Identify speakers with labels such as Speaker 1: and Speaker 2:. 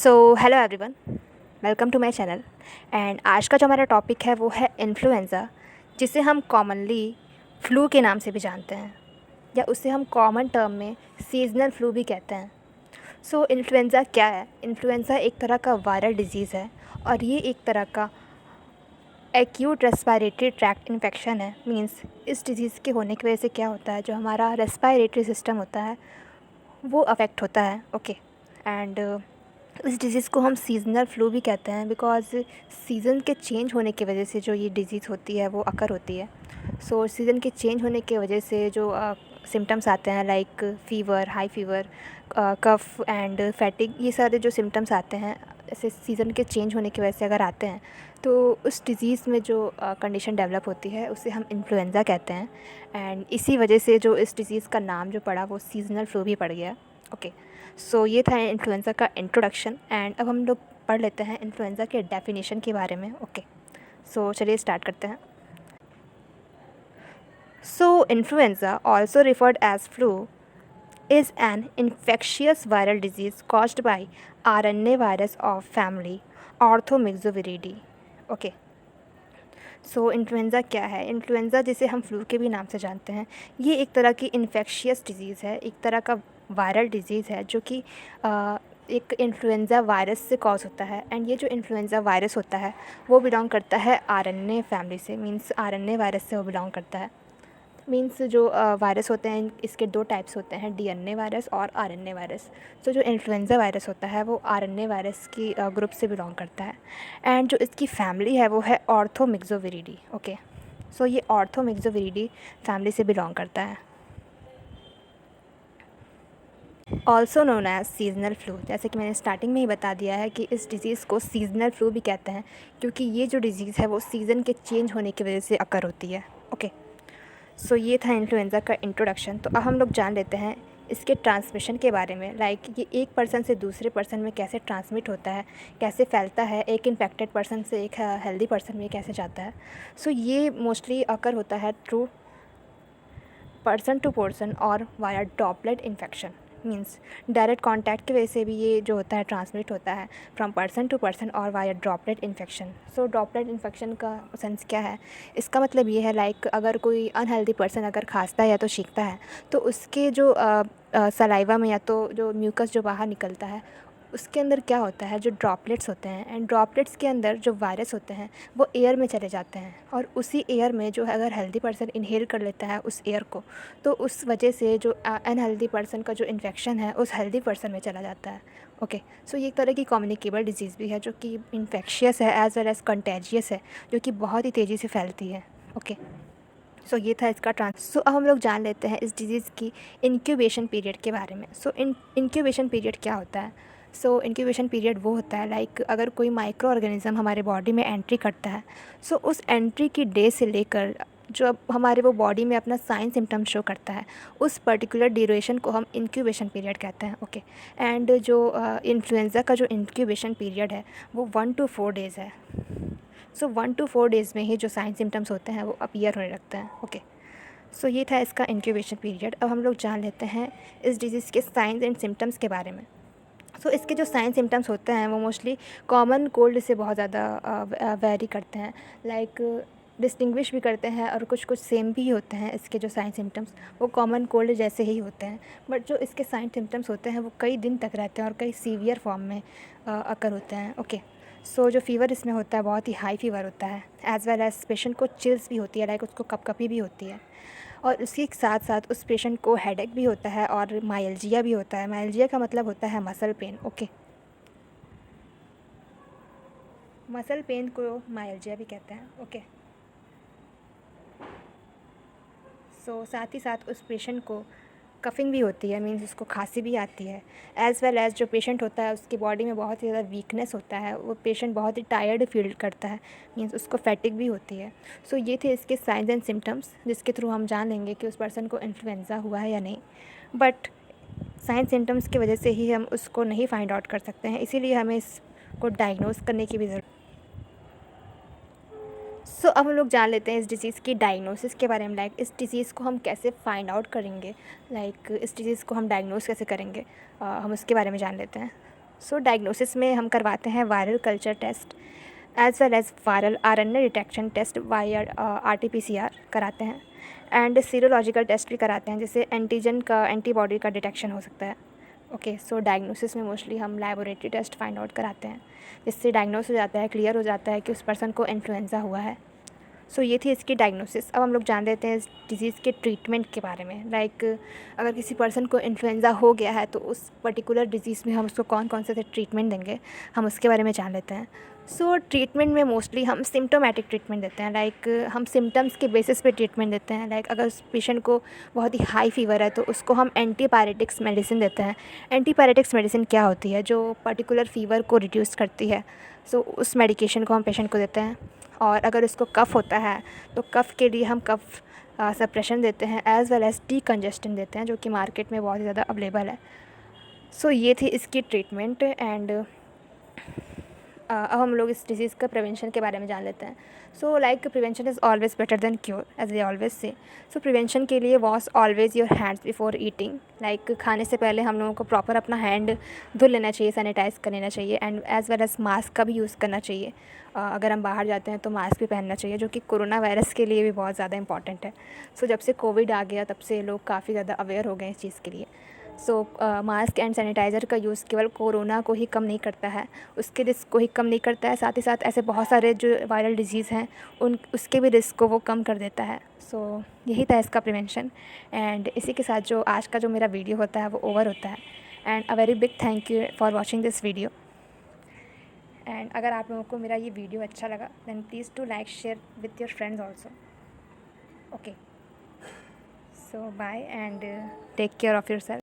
Speaker 1: So hello everyone, welcome to my channel. And आज का जो हमारा टॉपिक है वो है इन्फ्लुएंज़ा, जिसे हम कॉमनली फ्लू के नाम से भी जानते हैं या उसे हम कॉमन टर्म में सीजनल फ्लू भी कहते हैं। सो इन्फ्लुएंज़ा क्या है? इन्फ्लुएंज़ा एक तरह का वायरल डिजीज़ है और ये एक तरह का एक्यूट रेस्पिरेटरी ट्रैक्ट इन्फेक्शन है। मींस इस डिज़ीज़ के होने की वजह से क्या होता है, जो हमारा रेस्पिरेटरी सिस्टम होता है वो अफेक्ट होता है। ओके। एंड इस डिज़ीज़ को हम सीज़नल फ्लू भी कहते हैं बिकॉज़ सीज़न के चेंज होने की वजह से जो ये डिज़ीज़ होती है वो अकर होती है। सो सीज़न के चेंज होने की वजह से जो सिम्टम्स आते हैं like fever, high fever, cough and fatigue, ये सारे जो सिम्टम्स आते हैं ऐसे सीज़न के चेंज होने की वजह से अगर आते हैं तो उस डिज़ीज़ में जो कंडीशन डेवलप होती है उसे हम इन्फ्लुएंज़ा कहते हैं। एंड इसी वजह से जो इस डिज़ीज़ का नाम जो पड़ा वो सीज़नल फ्लू भी पड़ गया। ओके। सो ये था इन्फ्लुएंज़ा का इंट्रोडक्शन। एंड अब हम लोग पढ़ लेते हैं इन्फ्लुएंज़ा के डेफिनेशन के बारे में। ओके। सो चलिए स्टार्ट करते हैं। So influenza, also referred as flu, is an infectious viral disease caused by RNA virus of family Orthomyxoviridae. Okay. So influenza क्या है? इन्फ्लुएंज़ा, जिसे हम फ्लू के भी नाम से जानते हैं, ये एक तरह की इन्फेक्शियस डिजीज़ है, एक तरह का वायरल डिजीज़ है जो कि एक इन्फ्लुएंज़ा वायरस से कॉज होता है। एंड ये जो इन्फ्लुएंज़ा वायरस होता है वो बिलोंग करता है आरएनए फैमिली से। मींस आरएनए वायरस से वो बिलोंग करता है। मींस जो वायरस होते हैं इसके दो टाइप्स होते हैं, डीएनए वायरस और आरएनए वायरस। तो जो इन्फ्लुएंज़ा वायरस होता है वो आरएनए वायरस की ग्रुप से बिलोंग करता है। एंड जो इसकी फैमिली है वो है ऑर्थोमिक्सोविरिडी। ओके। सो ये ऑर्थोमिक्सोविरिडी फैमिली से बिलोंग करता है। Also known as seasonal flu, जैसे कि मैंने स्टार्टिंग में ही बता दिया है कि इस डिज़ीज़ को सीजनल फ्लू भी कहते हैं क्योंकि ये जो डिज़ीज़ है वो सीज़न के चेंज होने की वजह से अकर होती है। ओके। सो ये था इन्फ्लुएंज़ा का इंट्रोडक्शन। तो अब हम लोग जान लेते हैं इसके ट्रांसमिशन के बारे में। लाइक ये एक पर्सन से दूसरे पर्सन में कैसे ट्रांसमिट होता है, कैसे फैलता है, एक इन्फेक्टेड पर्सन से एक हेल्दी पर्सन में कैसे जाता है। सो ये मोस्टली अकर होता है थ्रू पर्सन टू पर्सन और via droplet infection. Means direct contact की वजह से भी ये जो होता है ट्रांसमिट होता है फ्रॉम पर्सन टू पर्सन और वाया ड्रॉपलेट इन्फेक्शन। सो ड्रॉपलेट इन्फेक्शन का सेंस क्या है? इसका मतलब ये है लाइक अगर कोई अनहेल्दी पर्सन अगर खांसता है या तो छींकता है तो उसके जो सलाइवा में या तो जो म्यूकस जो बाहर निकलता है उसके अंदर क्या होता है, जो ड्रॉपलेट्स होते हैं, एंड ड्रॉपलेट्स के अंदर जो वायरस होते हैं वो एयर में चले जाते हैं और उसी एयर में जो अगर हेल्दी पर्सन इनहेल कर लेता है उस एयर को तो उस वजह से जो अनहेल्दी पर्सन का जो इन्फेक्शन है उस हेल्दी पर्सन में चला जाता है। ओके। सो ये एक तरह की कम्युनिकेबल डिजीज़ भी है जो कि इन्फेक्शियस है एज वेल एज कंटेजियस है, जो कि बहुत ही तेज़ी से फैलती है। ओके। सो ये था इसका सो अब हम लोग जान लेते हैं इस डिज़ीज़ की इंक्यूबेशन पीरियड के बारे में। सो इंक्यूबेशन पीरियड क्या होता है? सो इंक्यूबेशन पीरियड वो होता है लाइक अगर कोई माइक्रो ऑर्गेनिज्म हमारे बॉडी में एंट्री करता है सो उस एंट्री की डे से लेकर जो अब हमारे वो बॉडी में अपना साइन सिम्टम शो करता है उस पर्टिकुलर ड्यूरेशन को हम इंक्यूबेशन पीरियड कहते हैं। ओके। एंड जो इन्फ्लुएंज़ा का जो इंक्यूबेशन पीरियड है वो 1 to 4 डेज़ है। सो 1 to 4 डेज़ में ही जो साइन सिम्टम्स होते हैं वो अपीयर होने लगते हैं। ओके। सो ये था इसका इंक्यूबेशन पीरियड। अब हम लोग जान लेते हैं इस डिज़ीज़ के साइंस एंड सिम्टम्स के बारे में। सो इसके जो साइन सिम्टम्स होते हैं वो मोस्टली कॉमन कोल्ड से बहुत ज़्यादा वेरी करते हैं, लाइक डिस्टिंग्विश भी करते हैं और कुछ कुछ सेम भी होते हैं। इसके जो साइन सिम्टम्स वो कॉमन कोल्ड जैसे ही होते हैं, बट जो इसके साइन सिम्टम्स होते हैं वो कई दिन तक रहते हैं और कई सीवियर फॉर्म में अकर होते हैं। ओके। सो जो फ़ीवर इसमें होता है बहुत ही हाई फ़ीवर होता है, एज़ वेल एज़ पेशेंट को चिल्स भी होती है, लाइक उसको कपकपी भी होती है और उसके साथ साथ उस पेशेंट को हेडेक भी होता है और माइल्जिया भी होता है। माइल्जिया का मतलब होता है muscle pain. Okay. Muscle pain को माइल्जिया भी कहते हैं। ओके। सो साथ ही साथ उस पेशेंट को कफिंग भी होती है, मीन्स उसको खांसी भी आती है, एज़ वेल एज़ जो पेशेंट होता है उसकी बॉडी में बहुत ही ज़्यादा वीकनेस होता है, वो पेशेंट बहुत ही टायर्ड फील करता है, मीन्स उसको फैटिक भी होती है। सो ये थे इसके साइंस एंड सिम्टम्स जिसके थ्रू हम जान लेंगे कि उस पर्सन को इन्फ्लुएंज़ा हुआ है या नहीं। बट साइंस सिम्टम्स की वजह से ही हम उसको नहीं फाइंड आउट कर सकते हैं, इसीलिए हमें इसको डायग्नोस करने की भी ज़रूरत। सो अब हम लोग जान लेते हैं इस डिज़ीज़ की डायग्नोसिस के बारे में, लाइक इस डिज़ीज़ को हम कैसे फाइंड आउट करेंगे, लाइक इस डिज़ीज़ को हम डायग्नोस कैसे करेंगे, हम उसके बारे में जान लेते हैं। सो डायग्नोसिस में हम करवाते हैं viral culture test as well as viral RNA detection test via RT-PCR कराते हैं, एंड सीरोलॉजिकल टेस्ट भी कराते हैं, जिससे एंटीजन का एंटीबॉडी का डिटेक्शन हो सकता है। ओके, सो डायग्नोसिस में मोस्टली हम लैबोरेटरी टेस्ट फाइंड आउट कराते हैं, जिससे डायग्नोस हो जाता है, क्लियर हो जाता है कि उस पर्सन को इन्फ्लुएंज़ा हुआ है। सो ये थी इसकी डायग्नोसिस। अब हम लोग जान लेते हैं इस डिज़ीज़ के ट्रीटमेंट के बारे में। लाइक अगर किसी पर्सन को इन्फ्लुएंज़ा हो गया है तो उस पर्टिकुलर डिज़ीज़ में हम उसको कौन कौन से ट्रीटमेंट देंगे, हम उसके बारे में जान लेते हैं। सो ट्रीटमेंट में मोस्टली हम सिम्टोमेटिक ट्रीटमेंट देते हैं। लाइक हम सिम्टम्स के बेसिस पे ट्रीटमेंट देते हैं। लाइक अगर उस पेशेंट को बहुत ही हाई फीवर है तो उसको हम एंटीपायरेटिक्स मेडिसिन देते हैं। एंटीपायरेटिक्स मेडिसिन क्या होती है? जो पर्टिकुलर फ़ीवर को रिड्यूस करती है। सो उस मेडिकेशन को हम पेशेंट को देते हैं। और अगर उसको कफ़ होता है तो कफ़ के लिए हम कफ़ सप्रेशन देते हैं, एज़ वेल एज़ डीकंजेस्टेंट देते हैं, जो कि मार्केट में बहुत ज़्यादा अवेलेबल है। सो ये थी इसकी ट्रीटमेंट। एंड अब हम लोग इस डिज़ीज़ का प्रिवेंशन के बारे में जान लेते हैं। So like prevention is always better than cure, as we always say. So prevention के लिए wash always your hands before eating. Like खाने से पहले हम लोगों को प्रॉपर अपना हैंड धुल लेना चाहिए, सैनिटाइज़ कर लेना चाहिए, and as well as mask का भी यूज़ करना चाहिए। अगर हम बाहर जाते हैं तो मास्क भी पहनना चाहिए, जो कि कोरोना वायरस के लिए भी बहुत ज़्यादा इंपॉर्टेंट है। सो जब से कोविड आ गया तब से लोग काफ़ी ज़्यादा अवेयर हो गए इस चीज़ के लिए। सो मास्क एंड सैनिटाइज़र का यूज़ केवल कोरोना को ही कम नहीं करता है, उसके रिस्क को ही कम नहीं करता है, साथ ही साथ ऐसे बहुत सारे जो वायरल डिजीज़ हैं उसके भी रिस्क को वो कम कर देता है। सो यही था इसका प्रिवेंशन। एंड इसी के साथ जो आज का जो मेरा वीडियो होता है वो ओवर होता है। And a very big thank you for watching this video. And अगर आप लोगों को मेरा ये वीडियो अच्छा लगा then please to like share with your friends also. Okay, so bye and take care of your self.